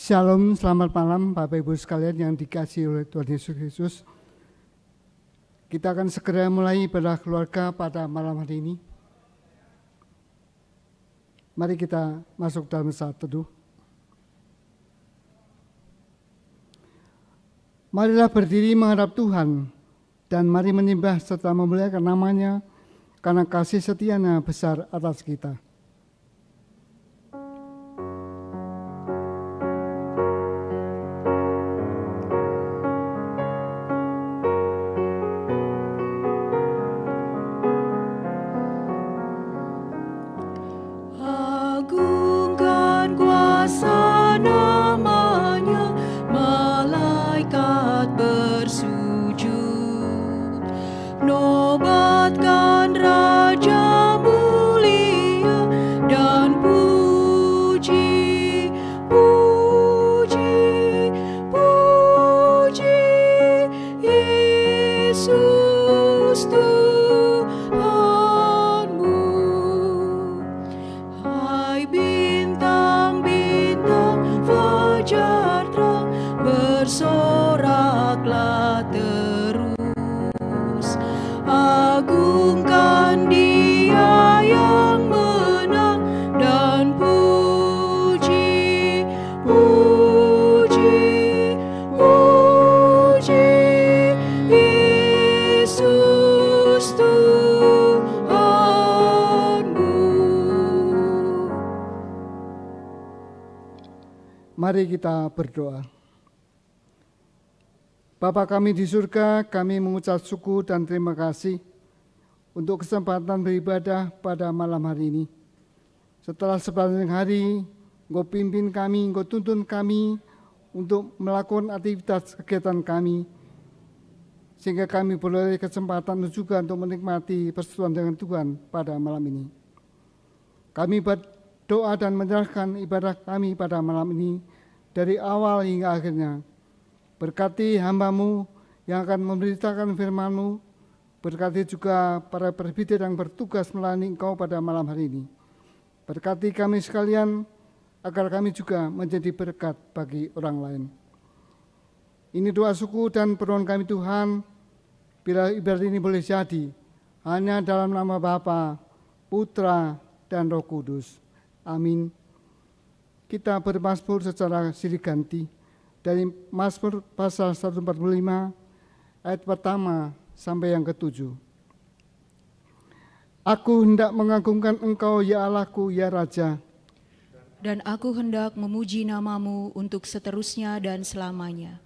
Shalom, selamat malam Bapak Ibu sekalian yang dikasihi oleh Tuhan Yesus Kristus. Kita akan segera mulai ibadah keluarga pada malam hari ini. Mari kita masuk dalam saat teduh. Marilah berdiri menghadap Tuhan dan mari menyembah serta memuliakan namanya karena kasih setia-Nya besar atas kita. Mari kita berdoa. Bapa kami di surga, kami mengucap syukur dan terima kasih untuk kesempatan beribadah pada malam hari ini. Setelah sepanjang hari, Engkau pimpin kami, Engkau tuntun kami untuk melakukan aktivitas kegiatan kami, sehingga kami beroleh kesempatan juga untuk menikmati persekutuan dengan Tuhan pada malam ini. Kami berdoa dan menyerahkan ibadah kami pada malam ini dari awal hingga akhirnya. Berkati hamba-Mu yang akan memberitakan firman-Mu, berkati juga para presbiter yang bertugas melayani Engkau pada malam hari ini. Berkati kami sekalian agar kami juga menjadi berkat bagi orang lain. Ini doa syukur dan permohonan kami Tuhan, bila ibadah ini boleh jadi hanya dalam nama Bapa, Putra, dan Roh Kudus. Amin. Kita bermazmur secara silih ganti dari Mazmur pasal 145 ayat pertama sampai yang ke-7. Aku hendak mengagungkan Engkau ya Allahku ya Raja. Dan aku hendak memuji nama-Mu untuk seterusnya dan selamanya.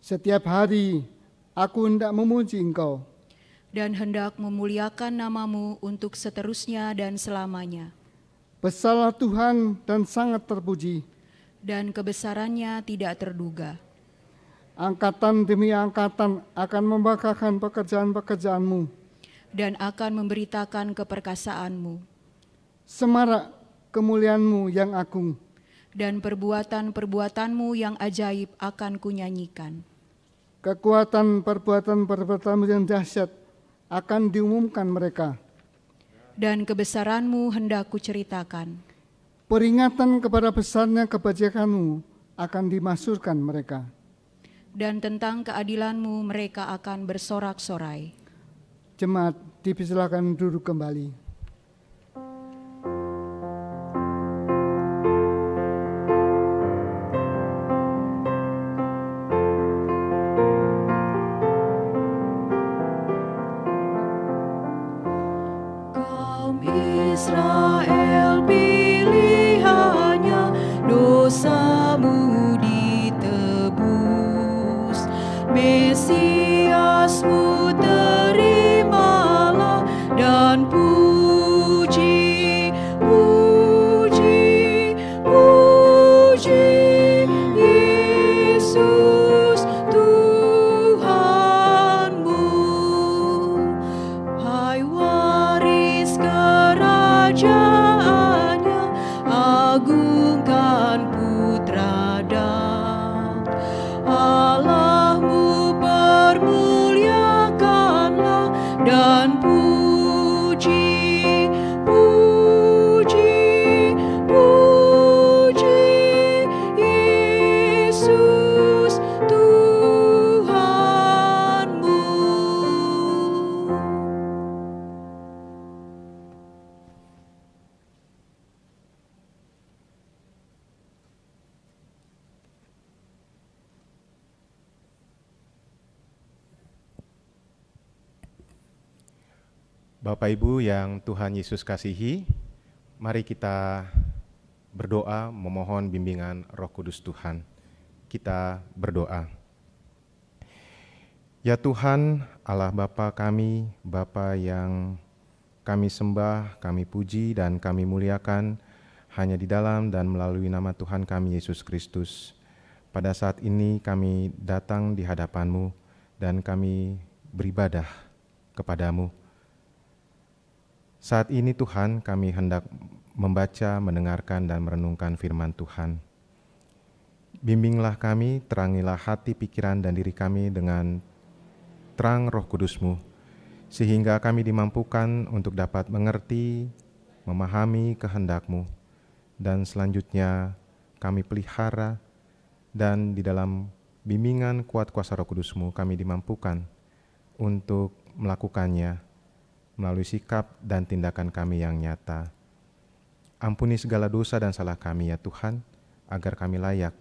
Setiap hari aku hendak memuji Engkau. Dan hendak memuliakan nama-Mu untuk seterusnya dan selamanya. Besarlah Tuhan dan sangat terpuji. Dan kebesarannya tidak terduga. Angkatan demi angkatan akan membanggakan pekerjaan-pekerjaan-Mu. Dan akan memberitakan keperkasaan-Mu. Semarak kemuliaan-Mu yang agung. Dan perbuatan-perbuatan-Mu yang ajaib akan kunyanyikan. Kekuatan perbuatan-perbuatan-Mu yang dahsyat akan diumumkan mereka. Dan kebesaran-Mu hendak kuceritakan. Peringatan kepada besarnya kebajikan-Mu akan dimasyhurkan mereka. Dan tentang keadilan-Mu mereka akan bersorak-sorai. Jemaat dipersilakan duduk kembali. Israel pilihannya, dosamu ditebus. Mesiasmu terimalah dan puji, puji, puji Yesus Tuhanmu. Hai waris kerajaannya, agungkan Putra Dan Allahmu, permuliakanlah dan puji, puji, puji Bapak Ibu yang Tuhan Yesus kasihi, mari kita berdoa memohon bimbingan Roh Kudus Tuhan. Kita berdoa. Ya Tuhan, Allah Bapa kami, Bapa yang kami sembah, kami puji dan kami muliakan hanya di dalam dan melalui nama Tuhan kami Yesus Kristus. Pada saat ini kami datang di hadapan-Mu dan kami beribadah kepadamu. Saat ini Tuhan, kami hendak membaca, mendengarkan, dan merenungkan firman Tuhan. Bimbinglah kami, terangilah hati, pikiran, dan diri kami dengan terang Roh Kudus-Mu, sehingga kami dimampukan untuk dapat mengerti, memahami kehendak-Mu, dan selanjutnya kami pelihara, dan di dalam bimbingan kuat kuasa Roh Kudus-Mu kami dimampukan untuk melakukannya, melalui sikap dan tindakan kami yang nyata. Ampuni segala dosa dan salah kami ya Tuhan, agar kami layak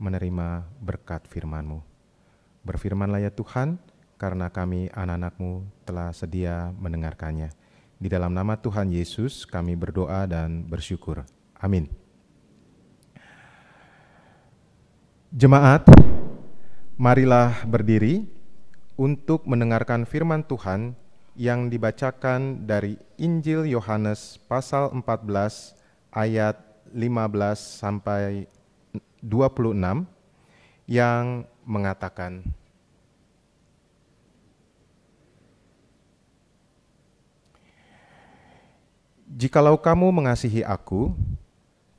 menerima berkat firman-Mu. Berfirmanlah ya Tuhan, karena kami anak-anak-Mu telah sedia mendengarkannya. Di dalam nama Tuhan Yesus kami berdoa dan bersyukur. Amin. Jemaat, marilah berdiri untuk mendengarkan firman Tuhan yang dibacakan dari Injil Yohanes pasal 14 ayat 15 sampai 26 yang mengatakan, "Jikalau kamu mengasihi aku,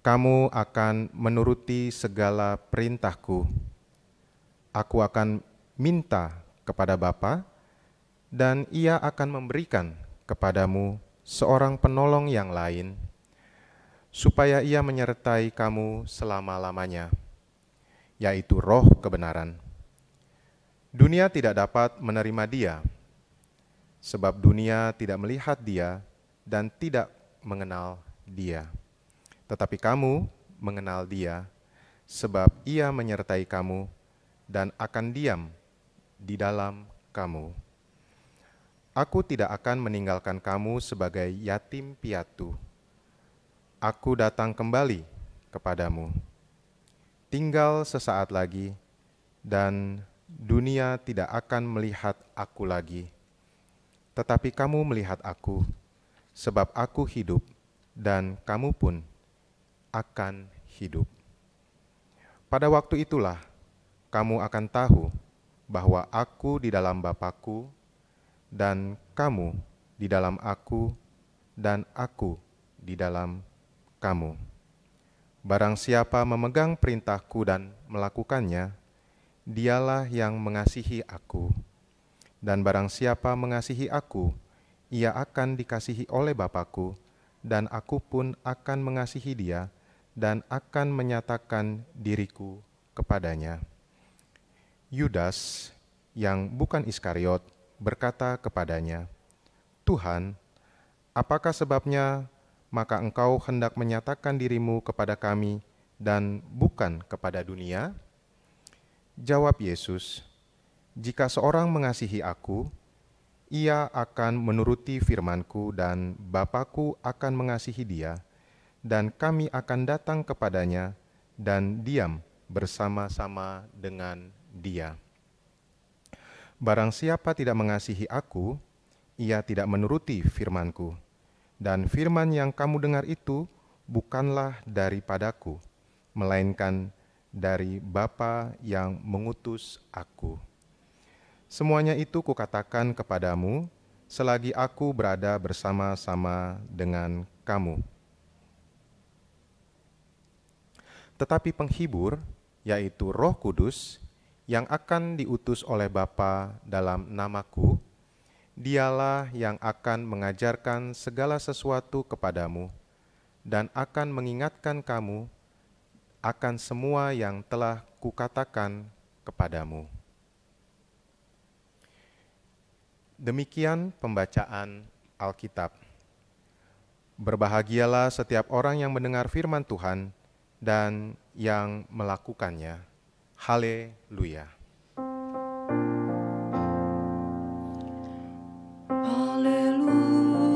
kamu akan menuruti segala perintahku. Aku akan minta kepada Bapa, dan Ia akan memberikan kepadamu seorang penolong yang lain, supaya Ia menyertai kamu selama-lamanya, yaitu Roh kebenaran. Dunia tidak dapat menerima Dia, sebab dunia tidak melihat Dia dan tidak mengenal Dia. Tetapi kamu mengenal Dia, sebab Ia menyertai kamu dan akan diam di dalam kamu. Aku tidak akan meninggalkan kamu sebagai yatim piatu. Aku datang kembali kepadamu. Tinggal sesaat lagi, dan dunia tidak akan melihat aku lagi. Tetapi kamu melihat aku, sebab aku hidup, dan kamu pun akan hidup. Pada waktu itulah kamu akan tahu bahwa aku di dalam Bapa-Ku, dan kamu di dalam aku, dan aku di dalam kamu. Barang siapa memegang perintahku dan melakukannya, dialah yang mengasihi aku. Dan barang siapa mengasihi aku, ia akan dikasihi oleh Bapa-Ku, dan aku pun akan mengasihi dia, dan akan menyatakan diriku kepadanya." Yudas, yang bukan Iskariot, berkata kepadanya, "Tuhan, apakah sebabnya maka engkau hendak menyatakan dirimu kepada kami dan bukan kepada dunia?" Jawab Yesus, "Jika seorang mengasihi aku, ia akan menuruti firman-Ku, dan Bapa-Ku akan mengasihi dia, dan kami akan datang kepadanya dan diam bersama-sama dengan dia. Barang siapa tidak mengasihi aku, ia tidak menuruti firman-Ku. Dan firman yang kamu dengar itu bukanlah daripadaku, melainkan dari Bapa yang mengutus aku. Semuanya itu kukatakan kepadamu selagi aku berada bersama-sama dengan kamu. Tetapi penghibur, yaitu Roh Kudus, yang akan diutus oleh Bapa dalam namaku, dialah yang akan mengajarkan segala sesuatu kepadamu dan akan mengingatkan kamu akan semua yang telah kukatakan kepadamu. Demikian pembacaan Alkitab. Berbahagialah setiap orang yang mendengar firman Tuhan dan yang melakukannya. Haleluya. Haleluya.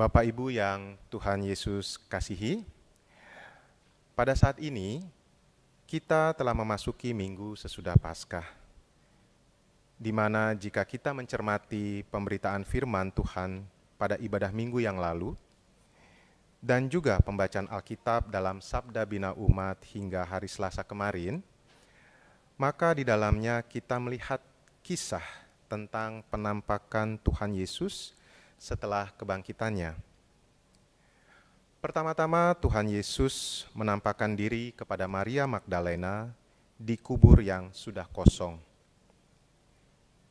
Bapak Ibu yang Tuhan Yesus kasihi, pada saat ini kita telah memasuki minggu sesudah Paskah, di mana jika kita mencermati pemberitaan firman Tuhan pada ibadah minggu yang lalu, dan juga pembacaan Alkitab dalam Sabda Bina Umat hingga hari Selasa kemarin, maka di dalamnya kita melihat kisah tentang penampakan Tuhan Yesus setelah kebangkitannya. Pertama-tama Tuhan Yesus menampakkan diri kepada Maria Magdalena di kubur yang sudah kosong.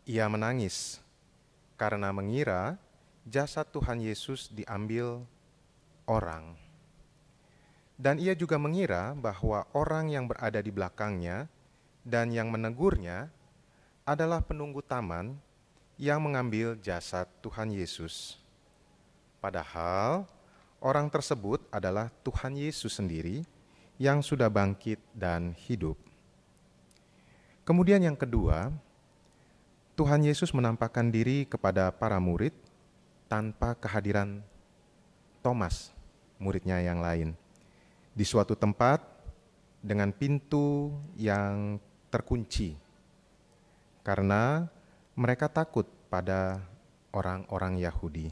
Ia menangis karena mengira jasad Tuhan Yesus diambil orang. Dan ia juga mengira bahwa orang yang berada di belakangnya dan yang menegurnya adalah penunggu taman yang mengambil jasad Tuhan Yesus. Padahal orang tersebut adalah Tuhan Yesus sendiri yang sudah bangkit dan hidup. Kemudian yang kedua, Tuhan Yesus menampakkan diri kepada para murid tanpa kehadiran Thomas, muridnya yang lain, di suatu tempat dengan pintu yang terkunci, karena mereka takut pada orang-orang Yahudi.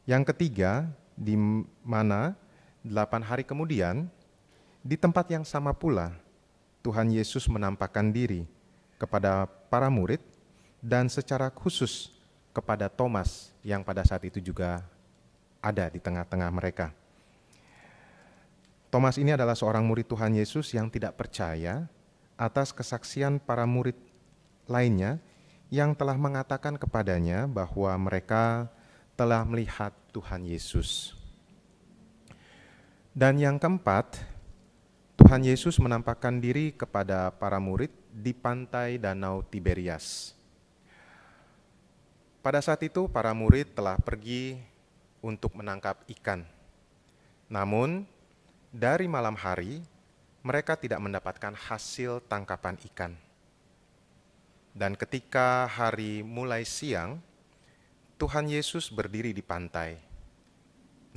Yang ketiga, di mana 8 hari kemudian, di tempat yang sama pula, Tuhan Yesus menampakkan diri kepada para murid dan secara khusus kepada Thomas yang pada saat itu juga ada di tengah-tengah mereka. Thomas ini adalah seorang murid Tuhan Yesus yang tidak percaya atas kesaksian para murid lainnya yang telah mengatakan kepadanya bahwa mereka telah melihat Tuhan Yesus. Dan yang keempat, Tuhan Yesus menampakkan diri kepada para murid di pantai Danau Tiberias. Pada saat itu para murid telah pergi untuk menangkap ikan. Namun, dari malam hari mereka tidak mendapatkan hasil tangkapan ikan. Dan ketika hari mulai siang, Tuhan Yesus berdiri di pantai.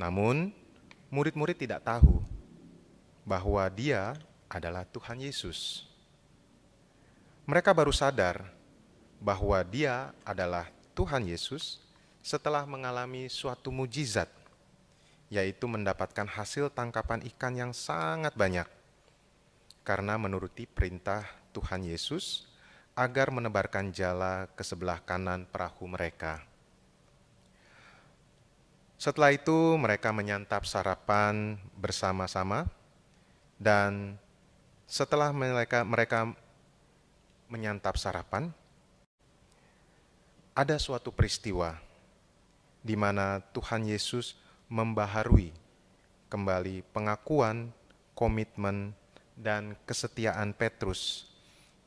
Namun, murid-murid tidak tahu bahwa Dia adalah Tuhan Yesus. Mereka baru sadar bahwa Dia adalah Tuhan Yesus setelah mengalami suatu mujizat, yaitu mendapatkan hasil tangkapan ikan yang sangat banyak, karena menuruti perintah Tuhan Yesus agar menebarkan jala ke sebelah kanan perahu mereka. Setelah itu mereka menyantap sarapan bersama-sama, dan setelah mereka menyantap sarapan, ada suatu peristiwa di mana Tuhan Yesus membaharui kembali pengakuan, komitmen, dan kesetiaan Petrus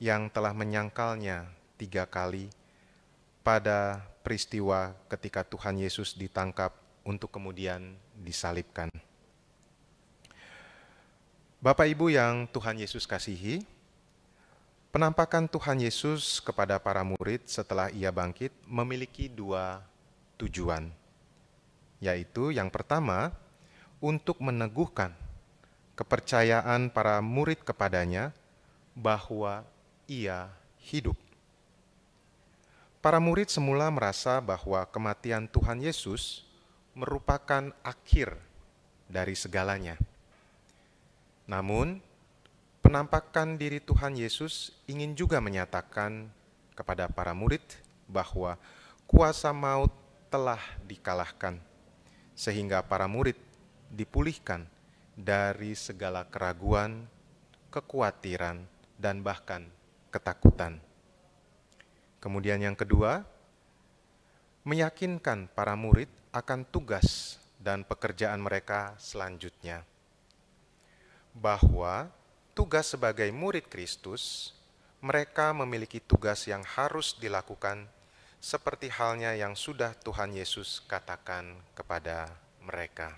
yang telah menyangkalnya 3 kali pada peristiwa ketika Tuhan Yesus ditangkap untuk kemudian disalibkan. Bapak Ibu yang Tuhan Yesus kasihi, penampakan Tuhan Yesus kepada para murid setelah ia bangkit memiliki 2 tujuan, yaitu yang pertama, untuk meneguhkan kepercayaan para murid kepadanya bahwa ia hidup. Para murid semula merasa bahwa kematian Tuhan Yesus merupakan akhir dari segalanya. Namun, penampakan diri Tuhan Yesus ingin juga menyatakan kepada para murid bahwa kuasa maut telah dikalahkan, sehingga para murid dipulihkan dari segala keraguan, kekhawatiran, dan bahkan ketakutan. Kemudian yang kedua, meyakinkan para murid akan tugas dan pekerjaan mereka selanjutnya. Bahwa tugas sebagai murid Kristus, mereka memiliki tugas yang harus dilakukan seperti halnya yang sudah Tuhan Yesus katakan kepada mereka.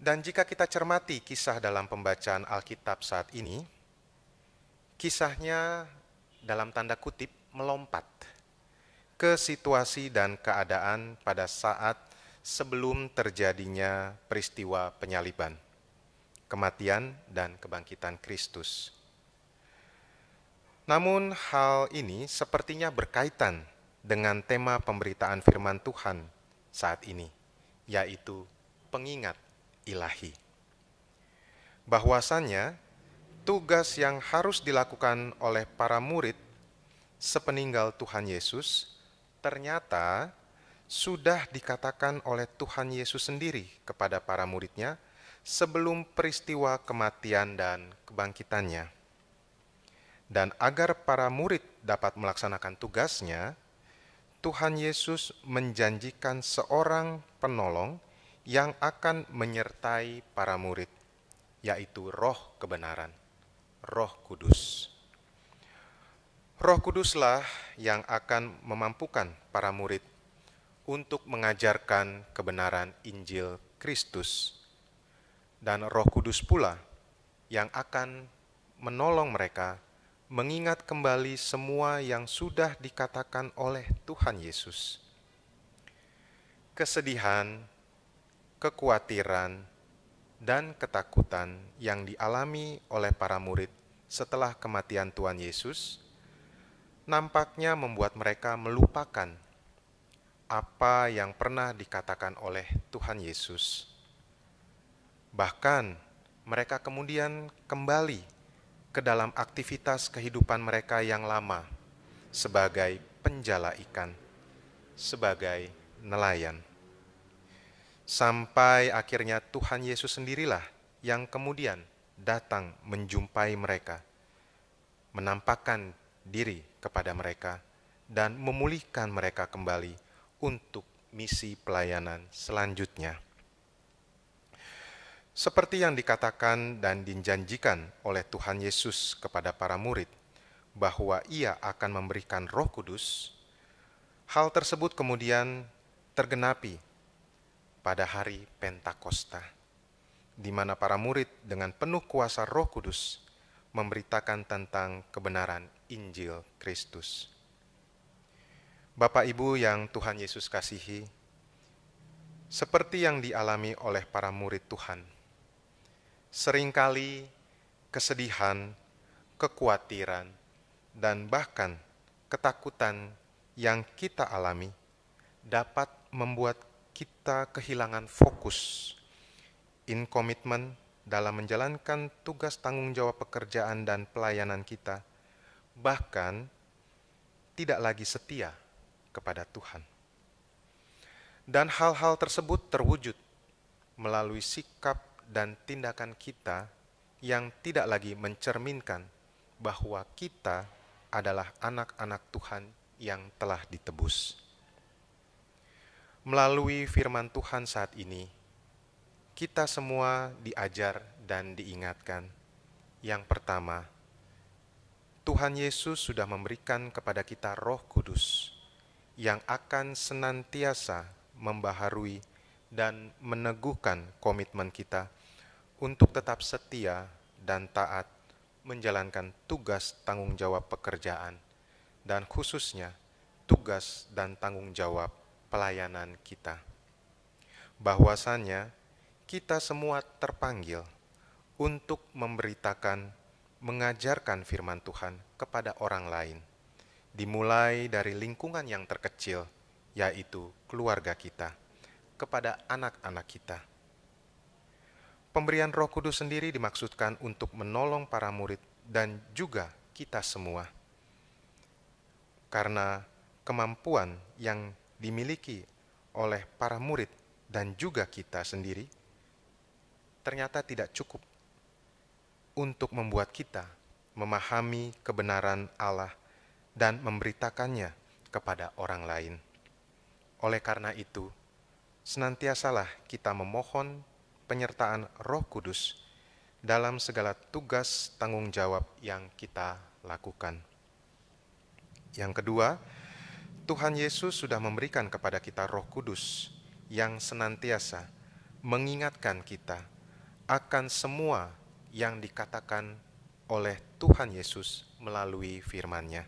Dan jika kita cermati kisah dalam pembacaan Alkitab saat ini, kisahnya dalam tanda kutip melompat ke situasi dan keadaan pada saat sebelum terjadinya peristiwa penyaliban, kematian, dan kebangkitan Kristus. Namun hal ini sepertinya berkaitan dengan tema pemberitaan firman Tuhan saat ini, yaitu pengingat ilahi. Bahwasannya tugas yang harus dilakukan oleh para murid sepeninggal Tuhan Yesus ternyata sudah dikatakan oleh Tuhan Yesus sendiri kepada para muridnya sebelum peristiwa kematian dan kebangkitannya. Dan agar para murid dapat melaksanakan tugasnya, Tuhan Yesus menjanjikan seorang penolong yang akan menyertai para murid, yaitu Roh kebenaran, Roh Kudus. Roh Kuduslah yang akan memampukan para murid untuk mengajarkan kebenaran Injil Kristus. Dan Roh Kudus pula yang akan menolong mereka mengingat kembali semua yang sudah dikatakan oleh Tuhan Yesus. Kesedihan, kekhawatiran, dan ketakutan yang dialami oleh para murid setelah kematian Tuhan Yesus nampaknya membuat mereka melupakan apa yang pernah dikatakan oleh Tuhan Yesus. Bahkan mereka kemudian kembali ke dalam aktivitas kehidupan mereka yang lama sebagai penjala ikan, sebagai nelayan. Sampai akhirnya Tuhan Yesus sendirilah yang kemudian datang menjumpai mereka, menampakkan diri kepada mereka, dan memulihkan mereka kembali untuk misi pelayanan selanjutnya. Seperti yang dikatakan dan dijanjikan oleh Tuhan Yesus kepada para murid, bahwa Ia akan memberikan Roh Kudus, hal tersebut kemudian tergenapi pada hari Pentakosta, di mana para murid dengan penuh kuasa Roh Kudus memberitakan tentang kebenaran Injil Kristus. Bapak Ibu yang Tuhan Yesus kasihi, seperti yang dialami oleh para murid Tuhan, seringkali kesedihan, kekhawatiran, dan bahkan ketakutan yang kita alami dapat membuat kita kehilangan fokus, in commitment dalam menjalankan tugas tanggung jawab pekerjaan dan pelayanan kita, bahkan tidak lagi setia kepada Tuhan. Dan hal-hal tersebut terwujud melalui sikap dan tindakan kita yang tidak lagi mencerminkan bahwa kita adalah anak-anak Tuhan yang telah ditebus. Melalui firman Tuhan saat ini, kita semua diajar dan diingatkan. Yang pertama, Tuhan Yesus sudah memberikan kepada kita Roh Kudus yang akan senantiasa membaharui dan meneguhkan komitmen kita untuk tetap setia dan taat menjalankan tugas tanggung jawab pekerjaan, dan khususnya tugas dan tanggung jawab pelayanan kita. Bahwasannya kita semua terpanggil untuk memberitakan, mengajarkan firman Tuhan kepada orang lain, dimulai dari lingkungan yang terkecil, yaitu keluarga kita, kepada anak-anak kita. Pemberian Roh Kudus sendiri dimaksudkan untuk menolong para murid dan juga kita semua, karena kemampuan yang dimiliki oleh para murid dan juga kita sendiri ternyata tidak cukup untuk membuat kita memahami kebenaran Allah dan memberitakannya kepada orang lain. Oleh karena itu, senantiasalah kita memohon penyertaan Roh Kudus dalam segala tugas tanggung jawab yang kita lakukan. Yang kedua, Tuhan Yesus sudah memberikan kepada kita Roh Kudus yang senantiasa mengingatkan kita akan semua yang dikatakan oleh Tuhan Yesus melalui firman-Nya.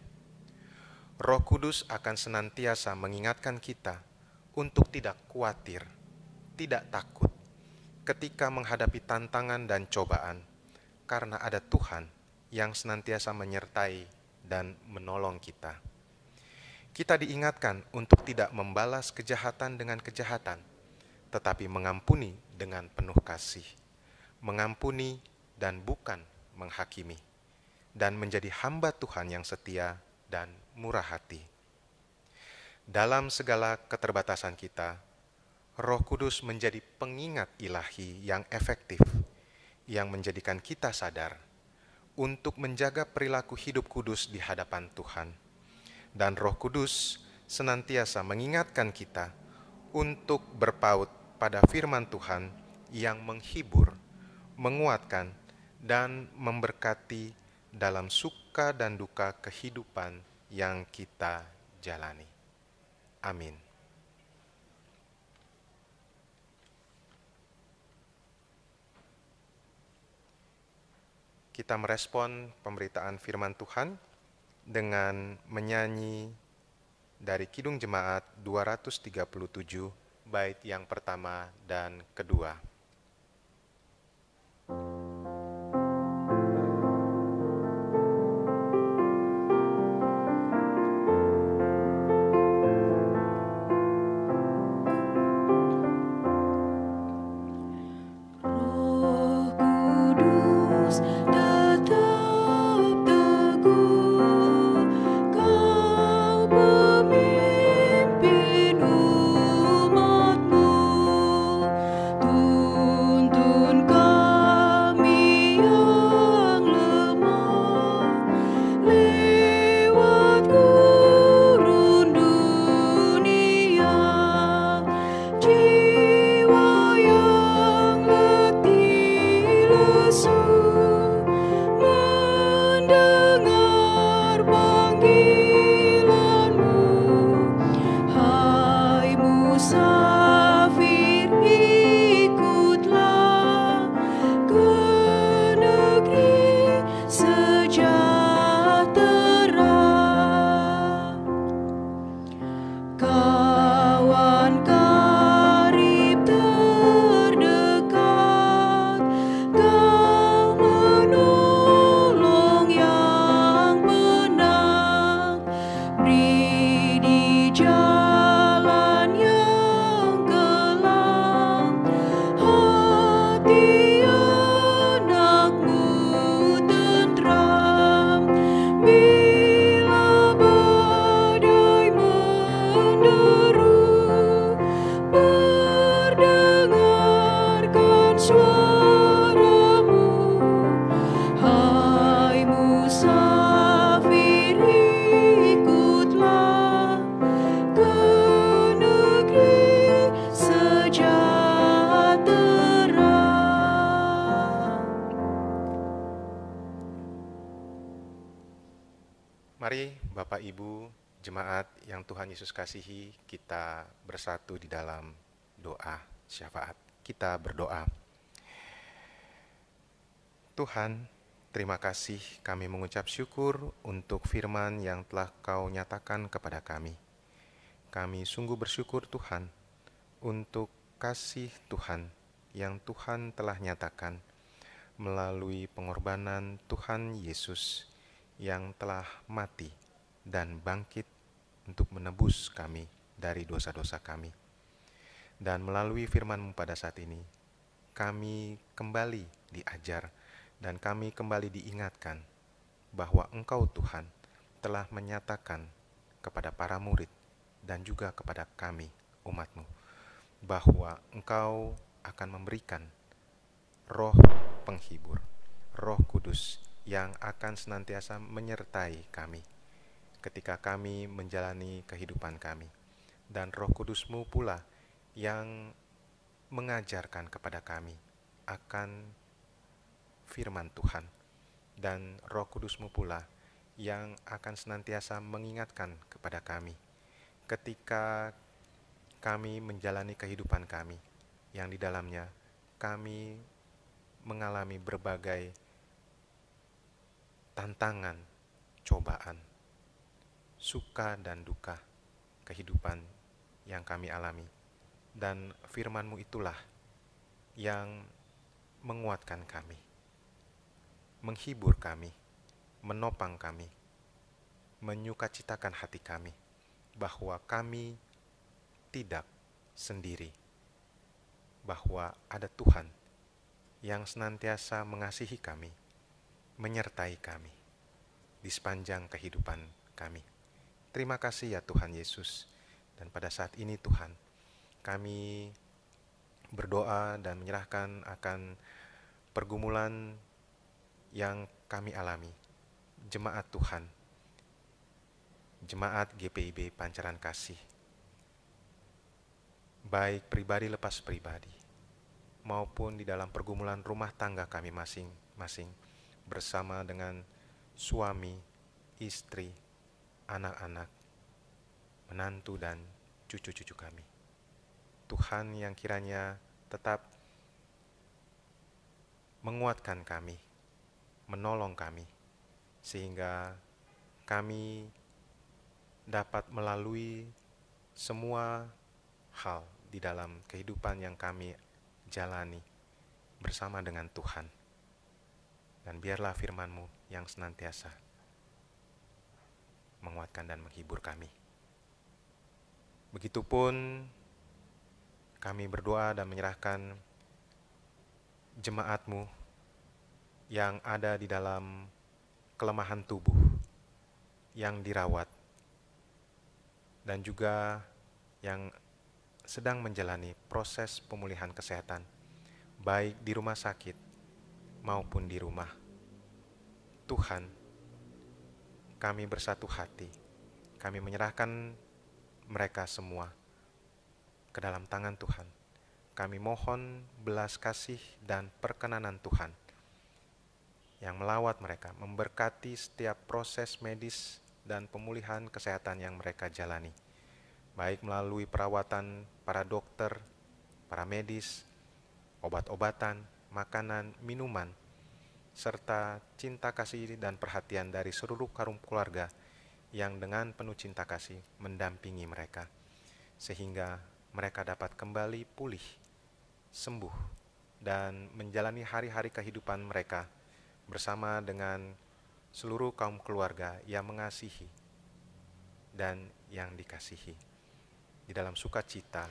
Roh Kudus akan senantiasa mengingatkan kita untuk tidak khawatir, tidak takut ketika menghadapi tantangan dan cobaan, karena ada Tuhan yang senantiasa menyertai dan menolong kita. Kita diingatkan untuk tidak membalas kejahatan dengan kejahatan, tetapi mengampuni dengan penuh kasih, mengampuni dan bukan menghakimi, dan menjadi hamba Tuhan yang setia dan murah hati. Dalam segala keterbatasan kita, Roh Kudus menjadi pengingat ilahi yang efektif, yang menjadikan kita sadar untuk menjaga perilaku hidup kudus di hadapan Tuhan. Dan Roh Kudus senantiasa mengingatkan kita untuk berpaut pada firman Tuhan yang menghibur, menguatkan, dan memberkati dalam suka dan duka kehidupan yang kita jalani. Amin. Kita merespon pemberitaan firman Tuhan dengan menyanyi dari Kidung Jemaat 237, bait yang pertama dan kedua. Mari Bapak Ibu, jemaat yang Tuhan Yesus kasihi, kita bersatu di dalam doa syafaat. Kita berdoa. Tuhan, terima kasih, kami mengucap syukur untuk firman yang telah Kau nyatakan kepada kami. Kami sungguh bersyukur Tuhan untuk kasih Tuhan yang Tuhan telah nyatakan melalui pengorbanan Tuhan Yesus yang telah mati dan bangkit untuk menebus kami dari dosa-dosa kami. Dan melalui firman-Mu pada saat ini, kami kembali diajar dan kami kembali diingatkan bahwa Engkau Tuhan telah menyatakan kepada para murid dan juga kepada kami, umat-Mu, bahwa Engkau akan memberikan Roh penghibur, Roh Kudus yang akan senantiasa menyertai kami ketika kami menjalani kehidupan kami. Dan Roh Kudus-Mu pula yang mengajarkan kepada kami akan firman Tuhan. Dan Roh Kudus-Mu pula yang akan senantiasa mengingatkan kepada kami ketika kami menjalani kehidupan kami yang di dalamnya kami mengalami berbagai tantangan, cobaan, suka dan duka kehidupan yang kami alami. Dan firman-Mu itulah yang menguatkan kami, menghibur kami, menopang kami, menyukacitakan hati kami, bahwa kami tidak sendiri, bahwa ada Tuhan yang senantiasa mengasihi kami, menyertai kami di sepanjang kehidupan kami. Terima kasih ya Tuhan Yesus. Dan pada saat ini Tuhan, kami berdoa dan menyerahkan akan pergumulan yang kami alami. Jemaat Tuhan, Jemaat GPIB Pancaran Kasih, baik pribadi lepas pribadi, maupun di dalam pergumulan rumah tangga kami masing-masing, bersama dengan suami, istri, anak-anak, menantu, dan cucu-cucu kami. Tuhan yang kiranya tetap menguatkan kami, menolong kami, sehingga kami dapat melalui semua hal di dalam kehidupan yang kami jalani bersama dengan Tuhan. Dan biarlah firman-Mu yang senantiasa menguatkan dan menghibur kami. Begitupun kami berdoa dan menyerahkan jemaat-Mu yang ada di dalam kelemahan tubuh, yang dirawat, dan juga yang sedang menjalani proses pemulihan kesehatan, baik di rumah sakit maupun di rumah. Tuhan, kami bersatu hati, kami menyerahkan mereka semua ke dalam tangan Tuhan. Kami mohon belas kasih dan perkenanan Tuhan yang melawat mereka, memberkati setiap proses medis dan pemulihan kesehatan yang mereka jalani, baik melalui perawatan para dokter, para medis, obat-obatan, makanan, minuman, serta cinta kasih dan perhatian dari seluruh kaum keluarga yang dengan penuh cinta kasih mendampingi mereka, sehingga mereka dapat kembali pulih, sembuh, dan menjalani hari-hari kehidupan mereka bersama dengan seluruh kaum keluarga yang mengasihi dan yang dikasihi di dalam sukacita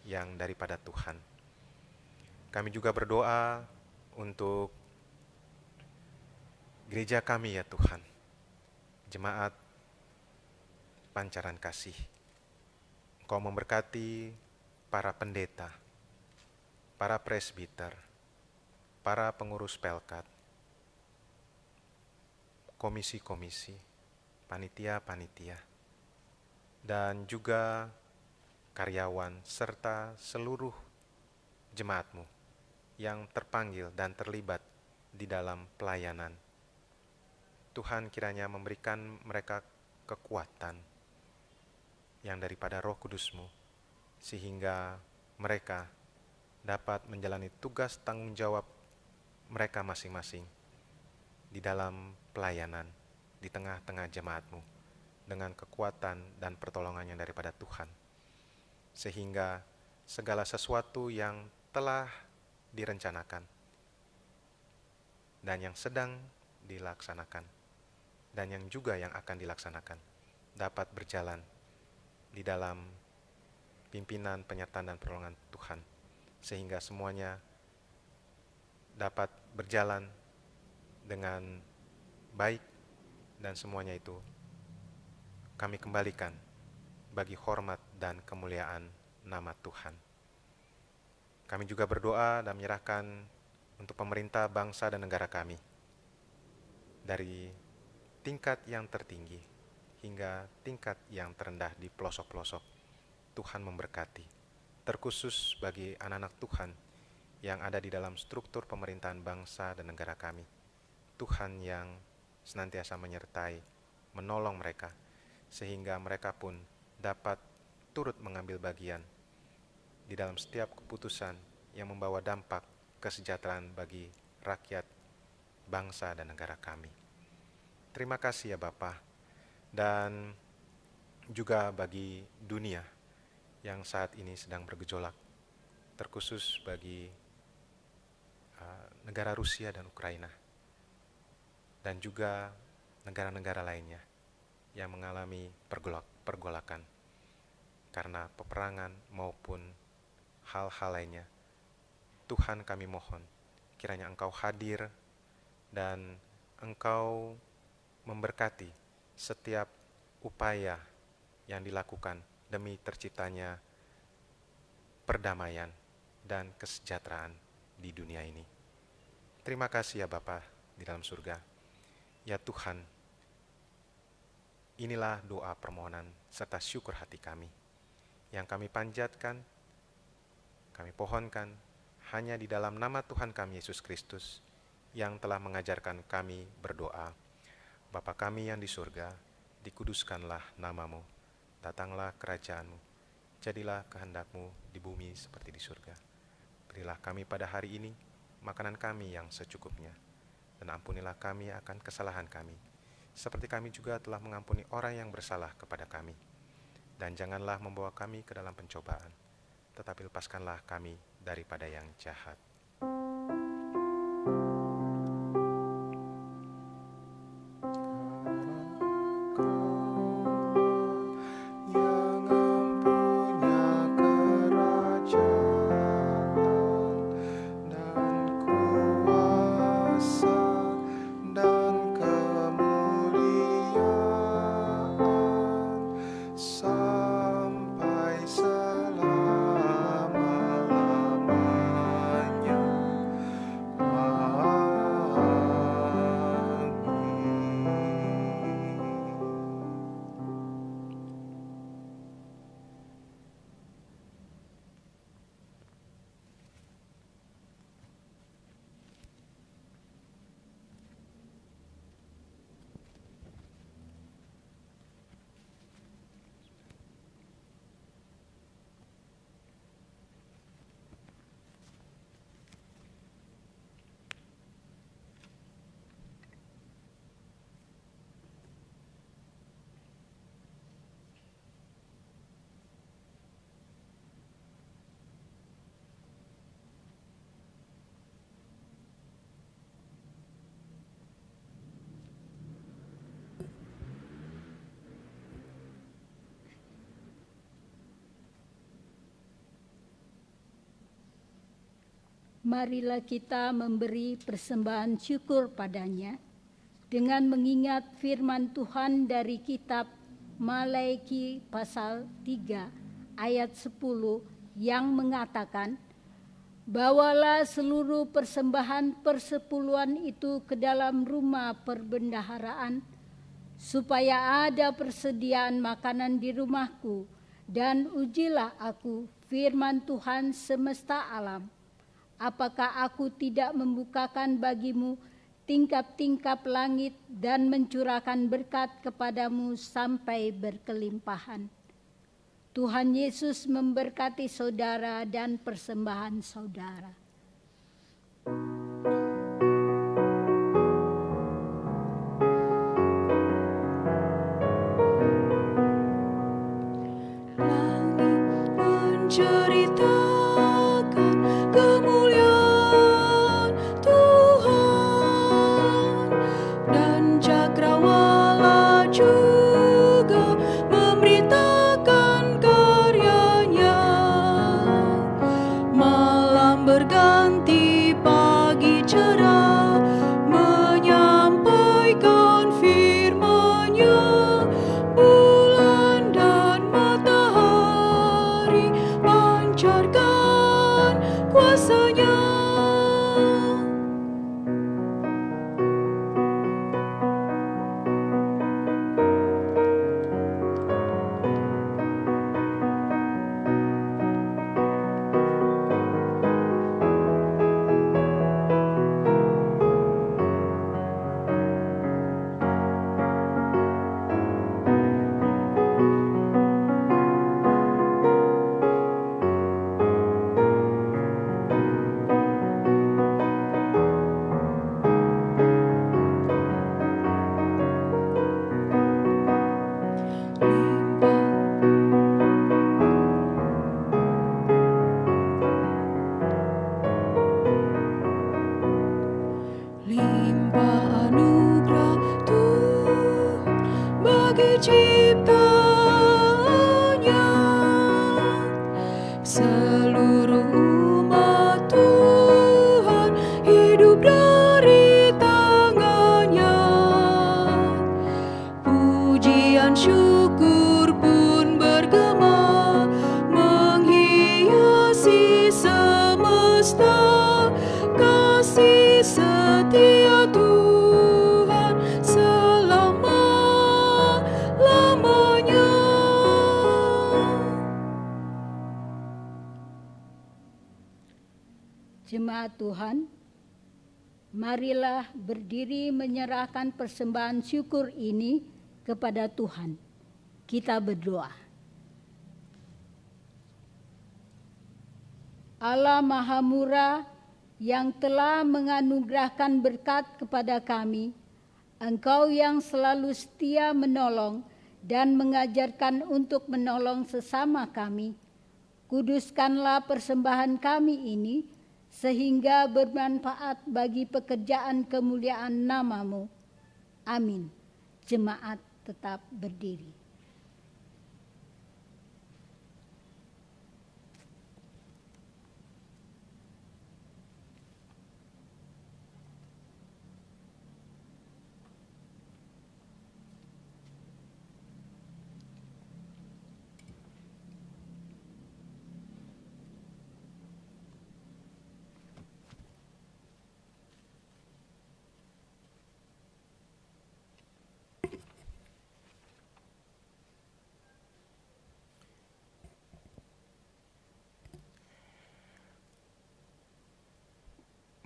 yang daripada Tuhan. Kami juga berdoa untuk gereja kami ya Tuhan, Jemaat Pancaran Kasih. Engkau memberkati para pendeta, para presbiter, para pengurus pelkat, komisi-komisi, panitia-panitia, dan juga karyawan serta seluruh jemaat-Mu yang terpanggil dan terlibat di dalam pelayanan. Tuhan kiranya memberikan mereka kekuatan yang daripada Roh Kudus-Mu, sehingga mereka dapat menjalani tugas tanggung jawab mereka masing-masing di dalam pelayanan di tengah-tengah jemaat-Mu dengan kekuatan dan pertolongan yang daripada Tuhan, sehingga segala sesuatu yang telah direncanakan dan yang sedang dilaksanakan dan yang juga yang akan dilaksanakan dapat berjalan di dalam pimpinan, penyertaan, dan pertolongan Tuhan, sehingga semuanya dapat berjalan dengan baik, dan semuanya itu kami kembalikan bagi hormat dan kemuliaan nama Tuhan. Kami juga berdoa dan menyerahkan untuk pemerintah bangsa dan negara kami, dari tingkat yang tertinggi hingga tingkat yang terendah di pelosok-pelosok. Tuhan memberkati, terkhusus bagi anak-anak Tuhan yang ada di dalam struktur pemerintahan bangsa dan negara kami. Tuhan yang senantiasa menyertai, menolong mereka, sehingga mereka pun dapat turut mengambil bagian di dalam setiap keputusan yang membawa dampak kesejahteraan bagi rakyat, bangsa, dan negara kami. Terima kasih ya Bapa. Dan juga bagi dunia yang saat ini sedang bergejolak, terkhusus bagi negara Rusia dan Ukraina, dan juga negara-negara lainnya yang mengalami pergolakan karena peperangan maupun hal-hal lainnya. Tuhan, kami mohon kiranya Engkau hadir dan Engkau memberkati setiap upaya yang dilakukan demi terciptanya perdamaian dan kesejahteraan di dunia ini. Terima kasih ya Bapa di dalam surga. Ya Tuhan, inilah doa permohonan serta syukur hati kami yang kami panjatkan, kami pohonkan hanya di dalam nama Tuhan kami Yesus Kristus yang telah mengajarkan kami berdoa. Bapa kami yang di surga, dikuduskanlah namamu, datanglah kerajaanmu, jadilah kehendak-Mu di bumi seperti di surga. Berilah kami pada hari ini makanan kami yang secukupnya, dan ampunilah kami akan kesalahan kami, seperti kami juga telah mengampuni orang yang bersalah kepada kami. Dan janganlah membawa kami ke dalam pencobaan, tetapi lepaskanlah kami daripada yang jahat. Marilah kita memberi persembahan syukur padanya dengan mengingat firman Tuhan dari kitab Maleaki pasal 3 ayat 10 yang mengatakan, "Bawalah seluruh persembahan persepuluhan itu ke dalam rumah perbendaharaan, supaya ada persediaan makanan di rumahku, dan ujilah aku, firman Tuhan semesta alam. Apakah aku tidak membukakan bagimu tingkap-tingkap langit dan mencurahkan berkat kepadamu sampai berkelimpahan?" Tuhan Yesus memberkati saudara dan persembahan saudara. Langit menceritakan kemuliaan Tuhan, dan cakrawala juga memberitakan karyanya. Malam berganti Jemaat Tuhan, marilah berdiri menyerahkan persembahan syukur ini kepada Tuhan. Kita berdoa. Allah Maha Murah yang telah menganugerahkan berkat kepada kami, Engkau yang selalu setia menolong dan mengajarkan untuk menolong sesama kami, kuduskanlah persembahan kami ini sehingga bermanfaat bagi pekerjaan kemuliaan nama-Mu. Amin. Jemaat tetap berdiri.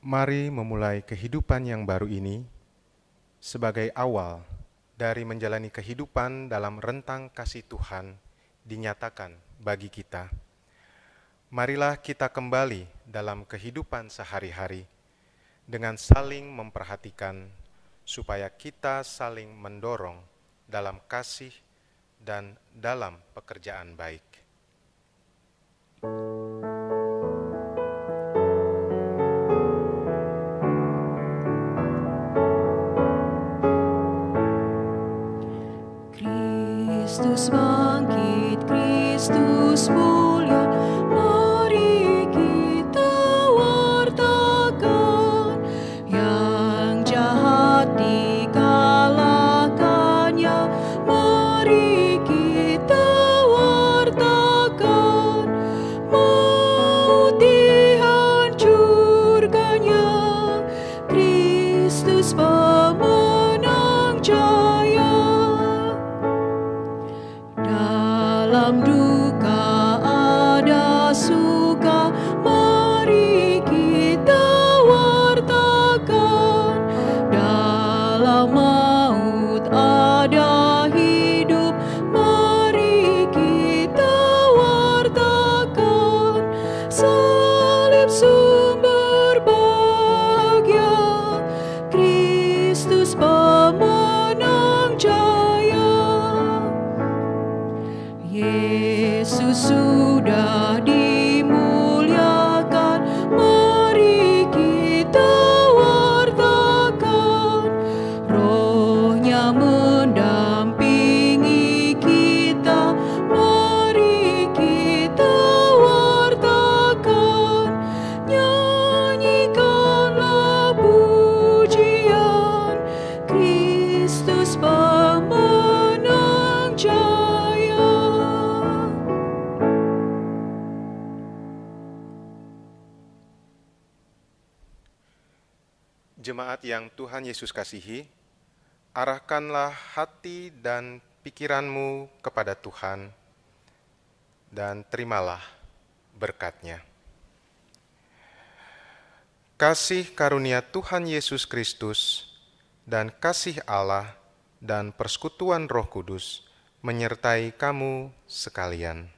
Mari memulai kehidupan yang baru ini sebagai awal dari menjalani kehidupan dalam rentang kasih Tuhan dinyatakan bagi kita. Marilah kita kembali dalam kehidupan sehari-hari dengan saling memperhatikan supaya kita saling mendorong dalam kasih dan dalam pekerjaan baik. Kristus bangkit, Kristus mulia, mari kita wartakan, yang jahat dikalahkannya, mari kita wartakan, maut dihancurkannya, Kristus pemenang jaya. Dalam duka ada suka, mari kita wartakan. Dalam maut ada hidup, mari kita wartakan. Salib sumber bahagia, Kristus pemenang jaya. Yesus sudah dimuliakan, mari kita wartakan. Roh-Nya mendampingi kita, mari kita wartakan. Nyanyikanlah pujian, Kristus pemenang jaya. Jemaat yang Tuhan Yesus kasihi, arahkanlah hati dan pikiranmu kepada Tuhan dan terimalah berkat-Nya. Kasih karunia Tuhan Yesus Kristus dan kasih Allah dan persekutuan Roh Kudus menyertai kamu sekalian.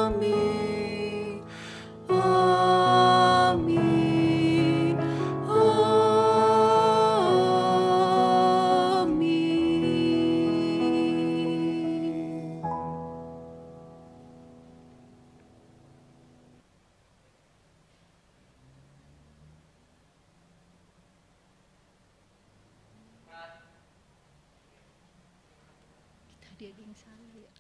Amin. Amin. Amin. Kita dia yang salah ya.